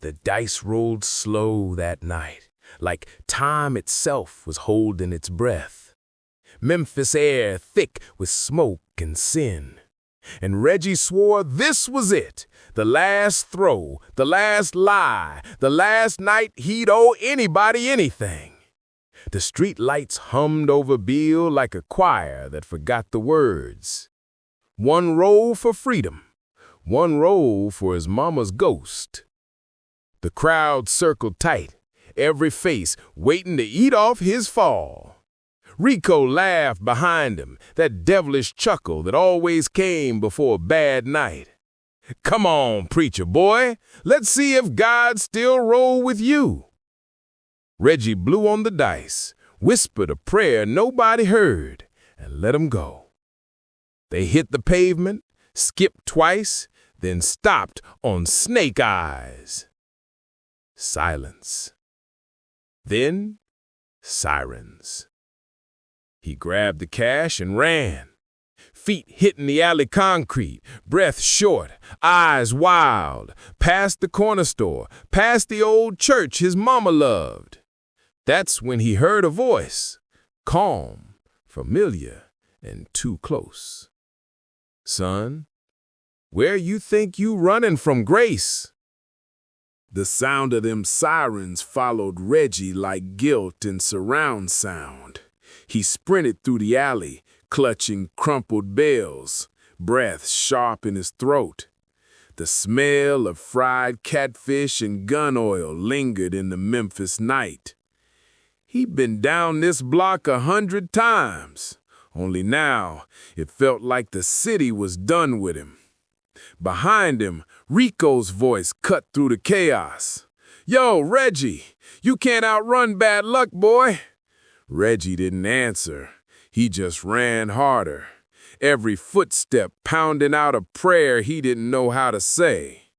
The dice rolled slow that night, like time itself was holding its breath. Memphis air thick with smoke and sin. And Reggie swore this was it, the last throw, the last lie, the last night he'd owe anybody anything. The street lights hummed over Beale like a choir that forgot the words. One roll for freedom, one roll for his mama's ghost. The crowd circled tight, every face waiting to eat off his fall. Rico laughed behind him, that devilish chuckle that always came before a bad night. Come on, preacher boy, let's see if God still roll with you. Reggie blew on the dice, whispered a prayer nobody heard, and let him go. They hit the pavement, skipped twice, then stopped on Snake Eyes. Silence. Then, sirens. He grabbed the cash and ran. Feet hitting the alley concrete, breath short, eyes wild, past the corner store, past the old church his mama loved. That's when he heard a voice, calm, familiar, and too close. Son, where you think you running from grace? The sound of them sirens followed Reggie like guilt and surround sound. He sprinted through the alley, clutching crumpled bales, breath sharp in his throat. The smell of fried catfish and gun oil lingered in the Memphis night. He'd been down this block 100 times, only now it felt like the city was done with him. Behind him, Rico's voice cut through the chaos. Yo, Reggie, you can't outrun bad luck, boy. Reggie didn't answer. He just ran harder, every footstep pounding out a prayer he didn't know how to say.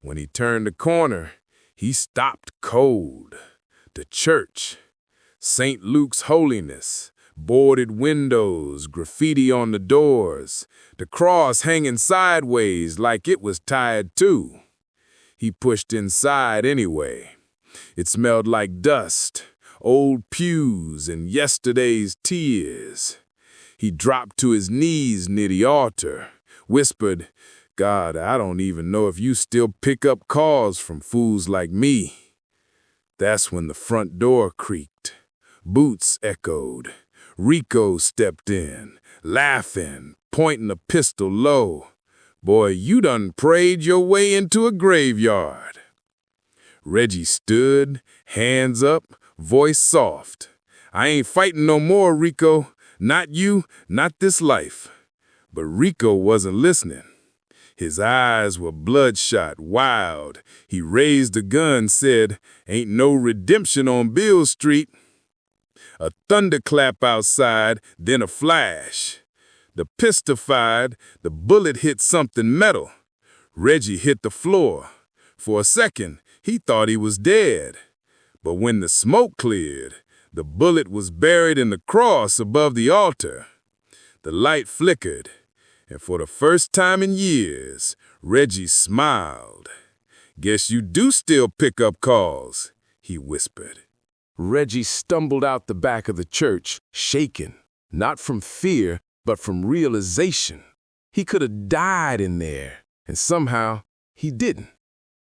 When he turned the corner, he stopped cold. The church, St. Luke's Holiness, boarded windows, graffiti on the doors, the cross hanging sideways like it was tied too. He pushed inside anyway. It smelled like dust, old pews, and yesterday's tears. He dropped to his knees near the altar, whispered, God, I don't even know if you still pick up calls from fools like me. That's when the front door creaked. Boots echoed. Rico stepped in, laughing, pointing a pistol low. Boy, you done prayed your way into a graveyard. Reggie stood, hands up, voice soft. I ain't fighting no more, Rico. Not you, not this life. But Rico wasn't listening. His eyes were bloodshot, wild. He raised the gun, said, ain't no redemption on Beale Street. A thunderclap outside, then a flash. The pistol fired, the bullet hit something metal. Reggie hit the floor. For a second, he thought he was dead. But when the smoke cleared, the bullet was buried in the cross above the altar. The light flickered, and for the first time in years, Reggie smiled. Guess you do still pick up calls, he whispered. Reggie stumbled out the back of the church, shaken, not from fear, but from realization. He could have died in there, and somehow he didn't.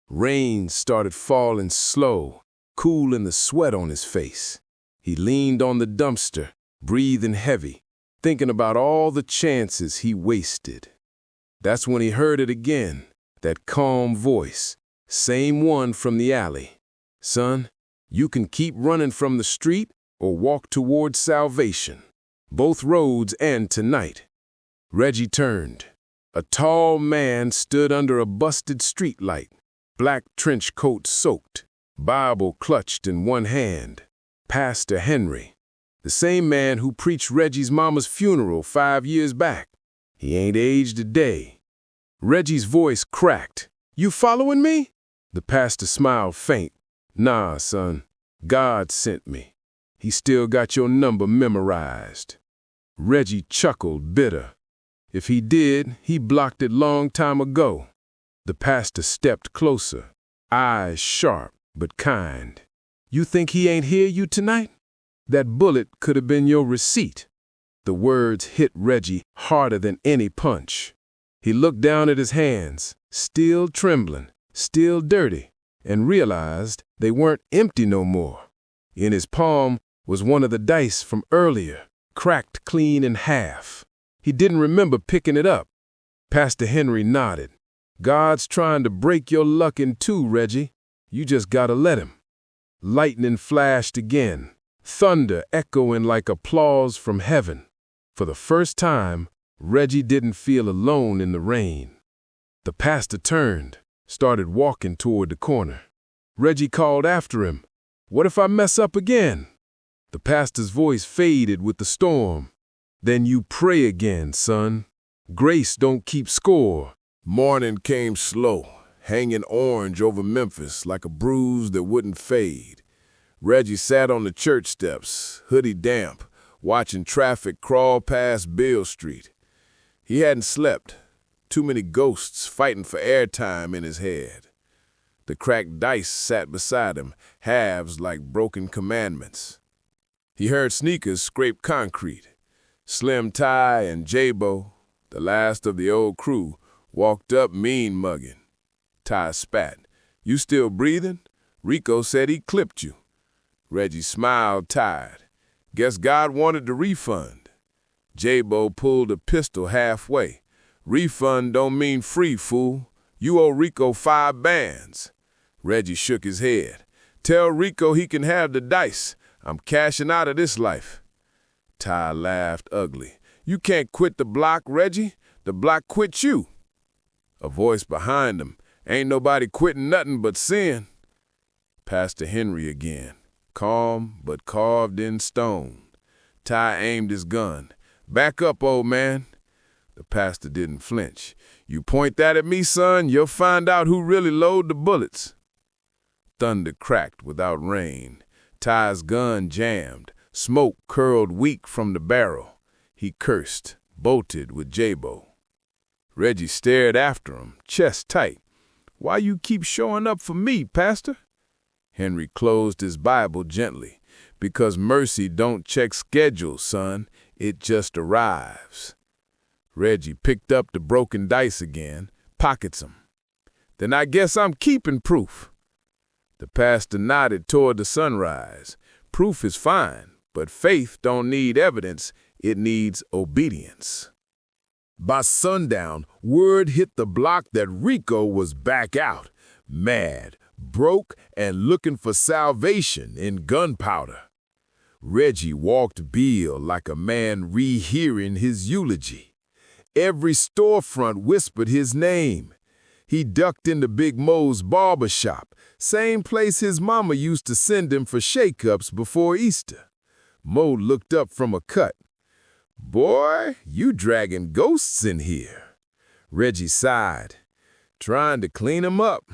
Rain started falling slow, cooling the sweat on his face. He leaned on the dumpster, breathing heavy, thinking about all the chances he wasted. That's when he heard it again, that calm voice, same one from the alley. Son, you can keep running from the street or walk towards salvation. Both roads end tonight. Reggie turned. A tall man stood under a busted streetlight, black trench coat soaked, Bible clutched in one hand. Pastor Henry, the same man who preached Reggie's mama's funeral 5 years back. He ain't aged a day. Reggie's voice cracked. You following me? The pastor smiled faint. Nah, son, God sent me. He still got your number memorized. Reggie chuckled bitter. If he did, he blocked it long time ago. The pastor stepped closer. eyes sharp but kind. "You think he ain't hear you tonight? That bullet could have been your receipt." The words hit Reggie harder than any punch. He looked down at his hands, still trembling, still dirty, and realized they weren't empty no more. In his palm was one of the dice from earlier, cracked clean in half. He didn't remember picking it up. Pastor Henry nodded. "God's trying to break your luck in two, Reggie. You just gotta let him." Lightning flashed again, thunder echoing like applause from heaven. For the first time, Reggie didn't feel alone in the rain. The pastor turned, started walking toward the corner. Reggie called after him, "What if I mess up again?" The pastor's voice faded with the storm. "Then you pray again, son. Grace don't keep score." Morning came slow, hanging orange over Memphis like a bruise that wouldn't fade. Reggie sat on the church steps, hoodie damp, watching traffic crawl past Beale Street. He hadn't slept. Too many ghosts fighting for airtime in his head. The cracked dice sat beside him, halves like broken commandments. He heard sneakers scrape concrete. Slim Ty and J-Bo, the last of the old crew, walked up mean-mugging. Ty spat. "You still breathing? Rico said he clipped you." Reggie smiled tired. "Guess God wanted the refund." J-Bo pulled a pistol halfway. "Refund don't mean free, fool. You owe Rico 5 bands. Reggie shook his head. "Tell Rico he can have the dice. I'm cashing out of this life." Ty laughed ugly. "You can't quit the block, Reggie. The block quit you." A voice behind him. "Ain't nobody quitting nothing but sin." Pastor Henry again, calm but carved in stone. Ty aimed his gun. "Back up, old man." The pastor didn't flinch. "You point that at me, son, you'll find out who really load the bullets." Thunder cracked without rain. Ty's gun jammed. Smoke curled weak from the barrel. He cursed, bolted with J-Bo. Reggie stared after him, chest tight. "Why you keep showing up for me, Pastor?" Henry closed his Bible gently. "Because mercy don't check schedules, son. It just arrives." Reggie picked up the broken dice again, pockets them. "Then I guess I'm keeping proof." The pastor nodded toward the sunrise. "Proof is fine, but faith don't need evidence. It needs obedience." By sundown, word hit the block that Rico was back out, mad, broke, and looking for salvation in gunpowder. Reggie walked Beale like a man rehearing his eulogy. Every storefront whispered his name. He ducked into Big Mo's barber shop, same place his mama used to send him for shake-ups before Easter. Mo looked up from a cut. "Boy, you dragging ghosts in here." Reggie sighed. "Trying to clean 'em up."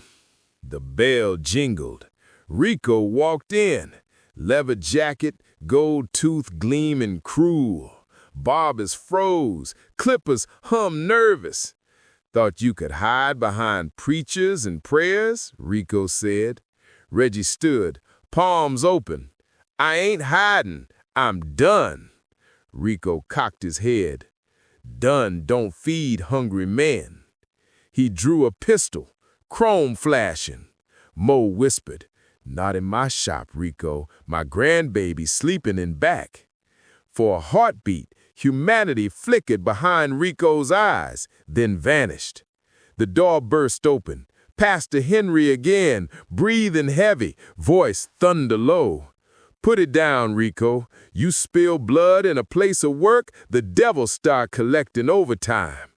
The bell jingled. Rico walked in. Leather jacket, gold tooth gleaming cruel. Barbers froze. Clippers hummed nervous. "Thought you could hide behind preachers and prayers," Rico said. Reggie stood, palms open. "I ain't hiding. I'm done." Rico cocked his head. "Done don't feed hungry men." He drew a pistol, chrome flashing. Mo whispered, "Not in my shop, Rico. My grandbaby's sleeping in back." For a heartbeat, humanity flickered behind Rico's eyes, then vanished. The door burst open. Pastor Henry again, breathing heavy, voice thunder low. "Put it down, Rico. You spill blood in a place of work, the devil start collecting overtime."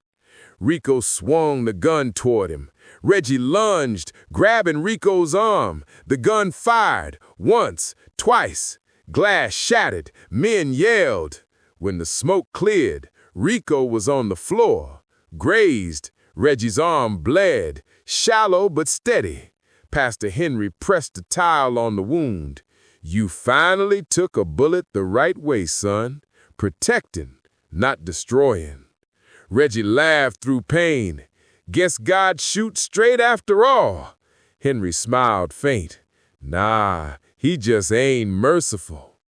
Rico swung the gun toward him. Reggie lunged, grabbing Rico's arm. The gun fired, once, twice. Glass shattered. Men yelled. When the smoke cleared, Rico was on the floor, grazed. Reggie's arm bled, shallow but steady. Pastor Henry pressed the towel on the wound. "You finally took a bullet the right way, son. Protecting, not destroying." Reggie laughed through pain. "Guess God shoots straight after all." Henry smiled faint. Nah, he just ain't merciful.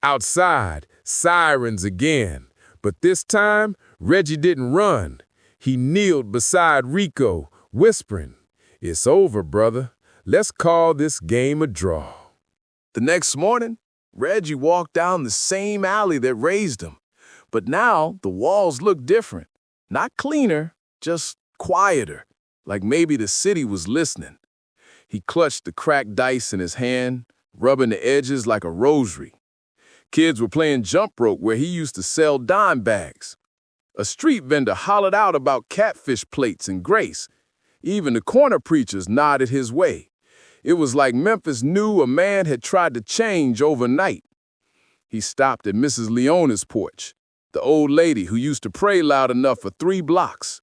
Outside, sirens again. But this time, Reggie didn't run. He kneeled beside Rico, whispering, "It's over, brother. Let's call this game a draw." The next morning, Reggie walked down the same alley that raised him. But now the walls looked different. Not cleaner, just quieter, like maybe the city was listening. He clutched the cracked dice in his hand, rubbing the edges like a rosary. Kids were playing jump rope where he used to sell dime bags. A street vendor hollered out about catfish plates and grace. Even the corner preachers nodded his way. It was like Memphis knew a man had tried to change overnight. He stopped at Mrs. Leona's porch, the old lady who used to pray loud enough for 3 blocks.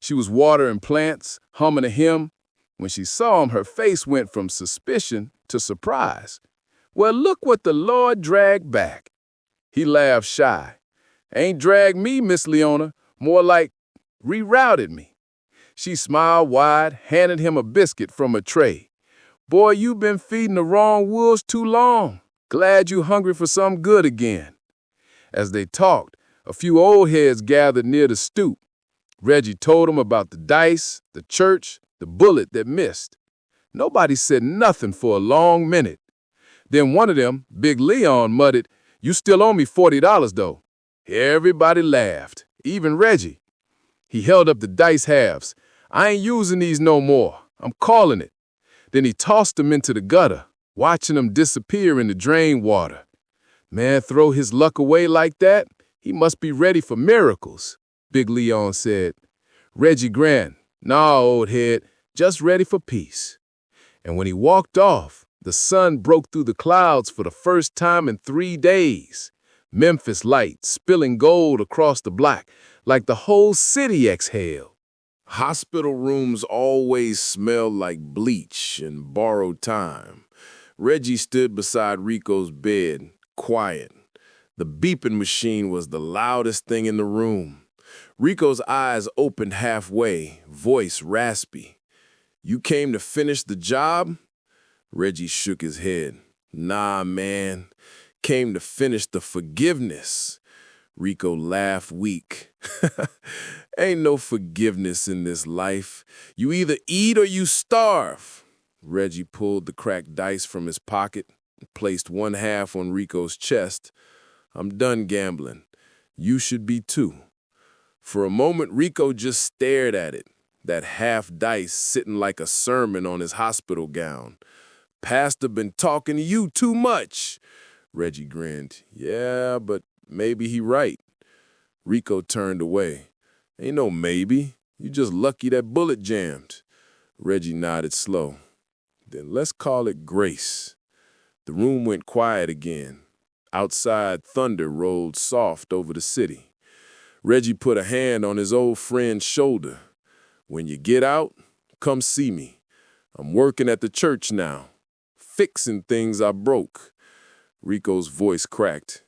She was watering plants, humming a hymn. When she saw him, her face went from suspicion to surprise. "Well, look what the Lord dragged back." He laughed shy. "Ain't dragged me, Miss Leona, more like rerouted me." She smiled wide, handed him a biscuit from a tray. "Boy, you've been feeding the wrong wolves too long. Glad you hungry for some good again." As they talked, a few old heads gathered near the stoop. Reggie told them about the dice, the church, the bullet that missed. Nobody said nothing for a long minute. Then one of them, Big Leon, muttered, "You still owe me $40, though." Everybody laughed, even Reggie. He held up the dice halves. "I ain't using these no more. I'm calling it." Then he tossed them into the gutter, watching them disappear in the drain water. Man, throw his luck away like that? He must be ready for miracles, Big Leon said. Reggie grinned. "Nah, old head, just ready for peace." And when he walked off, the sun broke through the clouds for the first time in 3 days. Memphis light spilling gold across the block, like the whole city exhaled. Hospital rooms always smell like bleach and borrowed time. Reggie stood beside Rico's bed, quiet. The beeping machine was the loudest thing in the room. Rico's eyes opened halfway, voice raspy. "You came to finish the job?" Reggie shook his head. "Nah, man. Came to finish the forgiveness." Rico laughed weak. "Ain't no forgiveness in this life. You either eat or you starve." Reggie pulled the cracked dice from his pocket and placed one half on Rico's chest. "I'm done gambling. You should be too." For a moment, Rico just stared at it, that half dice sitting like a sermon on his hospital gown. "Pastor been talking to you too much." Reggie grinned. "Yeah, but maybe he right." Rico turned away. "Ain't no maybe. You just lucky that bullet jammed." Reggie nodded slow. "Then let's call it grace." The room went quiet again. Outside, thunder rolled soft over the city. Reggie put a hand on his old friend's shoulder. "When you get out, come see me. I'm working at the church now, fixing things I broke." Rico's voice cracked.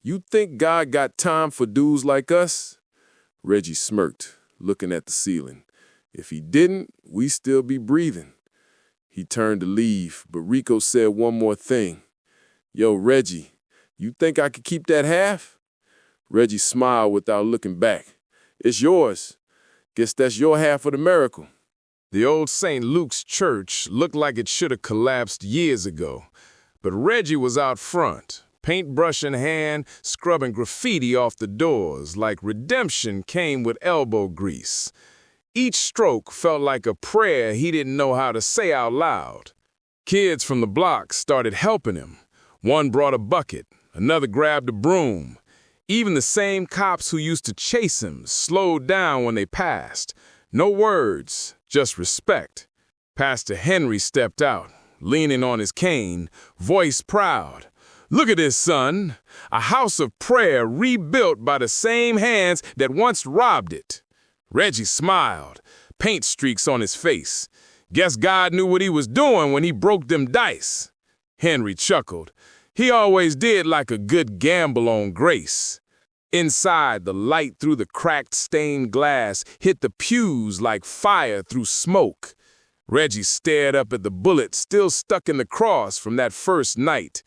"You think God got time for dudes like us?" Reggie smirked, looking at the ceiling. "If he didn't, we still be breathing." He turned to leave, but Rico said one more thing. "Yo, Reggie, you think I could keep that half?" Reggie smiled without looking back. "It's yours. Guess that's your half of the miracle." The old St. Luke's church looked like it should have collapsed years ago, but Reggie was out front, paintbrush in hand, scrubbing graffiti off the doors like redemption came with elbow grease. Each stroke felt like a prayer he didn't know how to say out loud. Kids from the block started helping him. One brought a bucket, another grabbed a broom. Even the same cops who used to chase him slowed down when they passed. No words, just respect. Pastor Henry stepped out, leaning on his cane, voice proud. "Look at this, son. A house of prayer rebuilt by the same hands that once robbed it." Reggie smiled, paint streaks on his face. "Guess God knew what he was doing when he broke them dice." Henry chuckled. "He always did like a good gamble on grace." Inside, the light through the cracked stained glass hit the pews like fire through smoke. Reggie stared up at the bullet still stuck in the cross from that first night.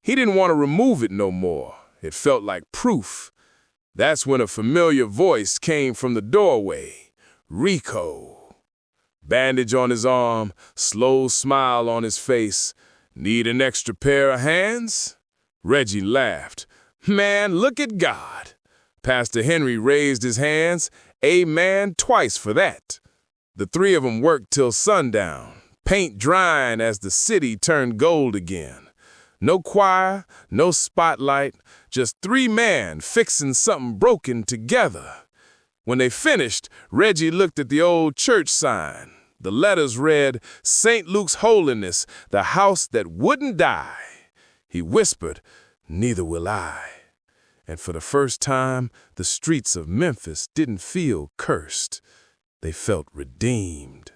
He didn't want to remove it no more. It felt like proof. That's when a familiar voice came from the doorway. Rico. Bandage on his arm, slow smile on his face. Need an extra pair of hands? Reggie laughed. Man, look at God. Pastor Henry raised his hands. Amen twice for that. The three of them worked till sundown, paint drying as the city turned gold again. No choir, no spotlight, just three men fixing something broken together. When they finished, Reggie looked at the old church sign. The letters read, St. Luke's Holiness, the house that wouldn't die. He whispered, neither will I. And for the first time, the streets of Memphis didn't feel cursed. They felt redeemed.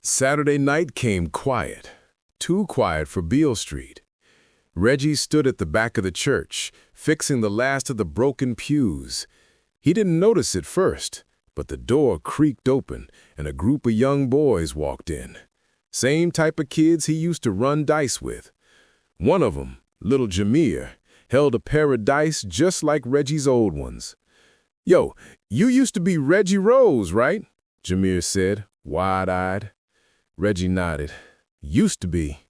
Saturday night came quiet, too quiet for Beale Street. Reggie stood at the back of the church, fixing the last of the broken pews. He didn't notice it first, but the door creaked open and a group of young boys walked in. Same type of kids he used to run dice with. One of them, little Jameer, held a pair of dice just like Reggie's old ones. Yo, you used to be Reggie Rose, right? Jameer said, wide-eyed. Reggie nodded. Used to be.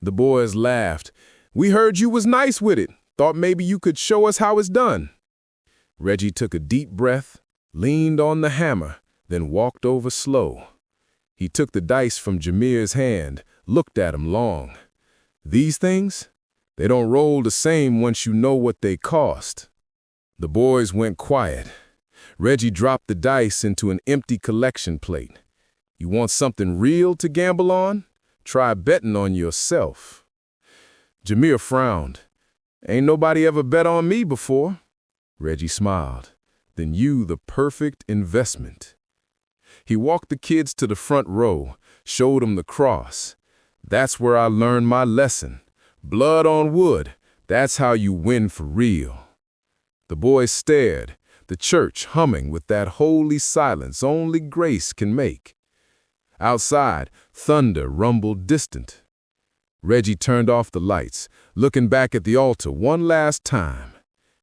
The boys laughed. We heard you was nice with it. Thought maybe you could show us how it's done. Reggie took a deep breath, leaned on the hammer, then walked over slow. He took the dice from Jameer's hand, looked at him long. These things? They don't roll the same once you know what they cost. The boys went quiet. Reggie dropped the dice into an empty collection plate. You want something real to gamble on? Try betting on yourself. Jameer frowned. Ain't nobody ever bet on me before. Reggie smiled. Then you the perfect investment. He walked the kids to the front row, showed them the cross. That's where I learned my lesson. Blood on wood, that's how you win for real. The boys stared, the church humming with that holy silence only grace can make. Outside, thunder rumbled distant. Reggie turned off the lights, looking back at the altar one last time.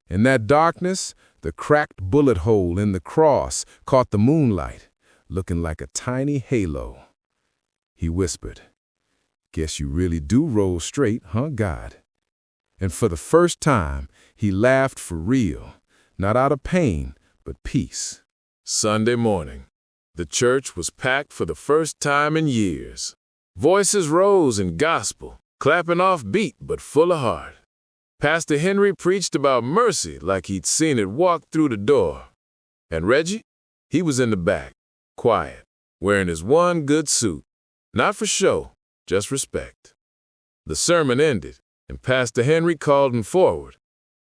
In that darkness, the cracked bullet hole in the cross caught the moonlight, looking like a tiny halo. He whispered, Guess you really do roll straight, huh, God? And for the first time, he laughed for real, not out of pain, but peace. Sunday morning. The church was packed for the first time in years. Voices rose in gospel, clapping off beat but full of heart. Pastor Henry preached about mercy like he'd seen it walk through the door. And Reggie? He was in the back, quiet, wearing his one good suit. Not for show, just respect. The sermon ended, and Pastor Henry called him forward.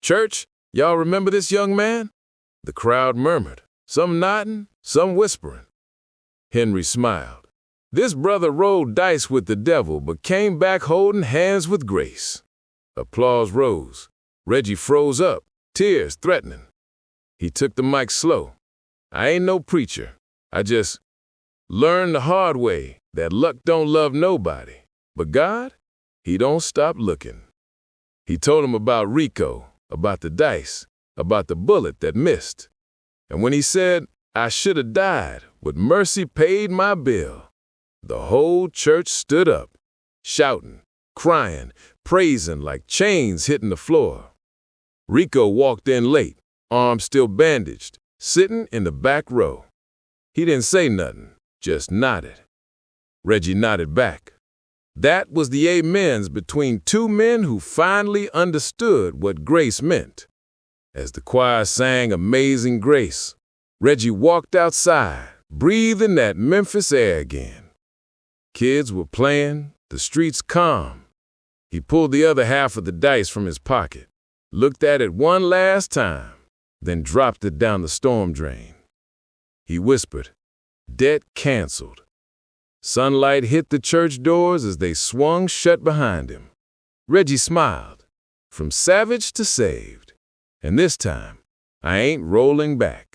Church, y'all remember this young man? The crowd murmured, some nodding, some whispering. Henry smiled. This brother rolled dice with the devil, but came back holding hands with grace. Applause rose. Reggie froze up, tears threatening. He took the mic slow. I ain't no preacher. I just learned the hard way that luck don't love nobody. But God, he don't stop looking. He told him about Rico, about the dice, about the bullet that missed. And when he said, I should have died, but mercy paid my bill, the whole church stood up, shouting, crying, praising like chains hitting the floor. Rico walked in late, arms still bandaged, sitting in the back row. He didn't say nothing, just nodded. Reggie nodded back. That was the amens between two men who finally understood what grace meant. As the choir sang Amazing Grace, Reggie walked outside, breathing that Memphis air again. Kids were playing, the streets calm. He pulled the other half of the dice from his pocket, looked at it one last time, then dropped it down the storm drain. He whispered, Debt canceled. Sunlight hit the church doors as they swung shut behind him. Reggie smiled, from savage to saved. And this time, I ain't rolling back.